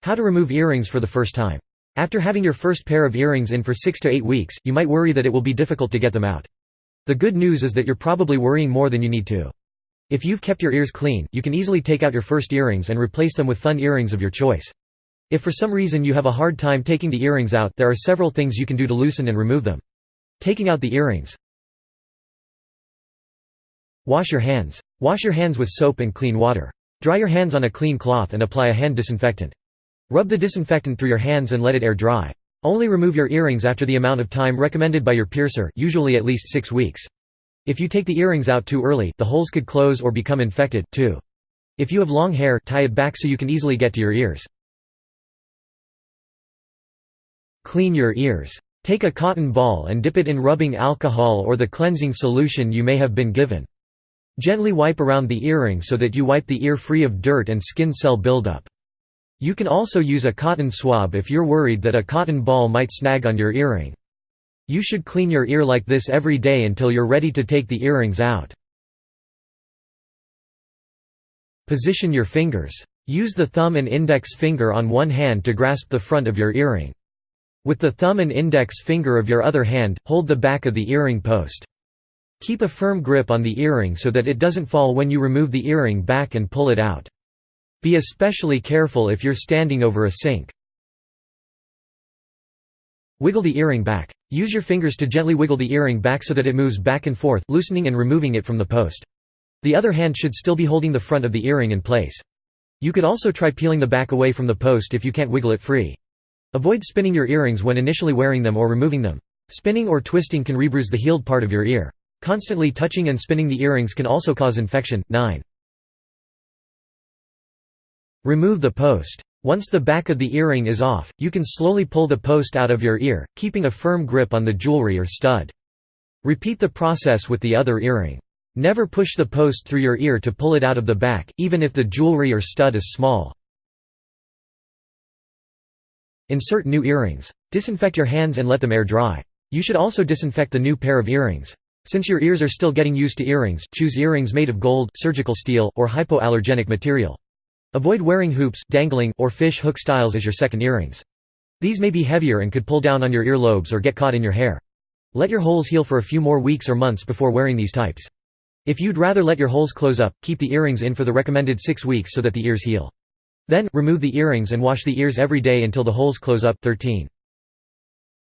How to remove earrings for the first time. After having your first pair of earrings in for 6 to 8 weeks, you might worry that it will be difficult to get them out. The good news is that you're probably worrying more than you need to. If you've kept your ears clean, you can easily take out your first earrings and replace them with fun earrings of your choice. If for some reason you have a hard time taking the earrings out, there are several things you can do to loosen and remove them. Taking out the earrings. Wash your hands. Wash your hands with soap and clean water. Dry your hands on a clean cloth and apply a hand disinfectant. Rub the disinfectant through your hands and let it air dry. Only remove your earrings after the amount of time recommended by your piercer, usually at least 6 weeks. If you take the earrings out too early, the holes could close or become infected, too. If you have long hair, tie it back so you can easily get to your ears. Clean your ears. Take a cotton ball and dip it in rubbing alcohol or the cleansing solution you may have been given. Gently wipe around the earring so that you wipe the ear free of dirt and skin cell buildup. You can also use a cotton swab if you're worried that a cotton ball might snag on your earring. You should clean your ear like this every day until you're ready to take the earrings out. Position your fingers. Use the thumb and index finger on one hand to grasp the front of your earring. With the thumb and index finger of your other hand, hold the back of the earring post. Keep a firm grip on the earring so that it doesn't fall when you remove the earring back and pull it out. Be especially careful if you're standing over a sink. Wiggle the earring back. Use your fingers to gently wiggle the earring back so that it moves back and forth, loosening and removing it from the post. The other hand should still be holding the front of the earring in place. You could also try peeling the back away from the post if you can't wiggle it free. Avoid spinning your earrings when initially wearing them or removing them. Spinning or twisting can rebruise the healed part of your ear. Constantly touching and spinning the earrings can also cause infection. 9. Remove the post. Once the back of the earring is off, you can slowly pull the post out of your ear, keeping a firm grip on the jewelry or stud. Repeat the process with the other earring. Never push the post through your ear to pull it out of the back, even if the jewelry or stud is small. Insert new earrings. Disinfect your hands and let them air dry. You should also disinfect the new pair of earrings. Since your ears are still getting used to earrings, choose earrings made of gold, surgical steel, or hypoallergenic material. Avoid wearing hoops, dangling, or fish hook styles as your second earrings. These may be heavier and could pull down on your earlobes or get caught in your hair. Let your holes heal for a few more weeks or months before wearing these types. If you'd rather let your holes close up, keep the earrings in for the recommended 6 weeks so that the ears heal. Then, remove the earrings and wash the ears every day until the holes close up. 13.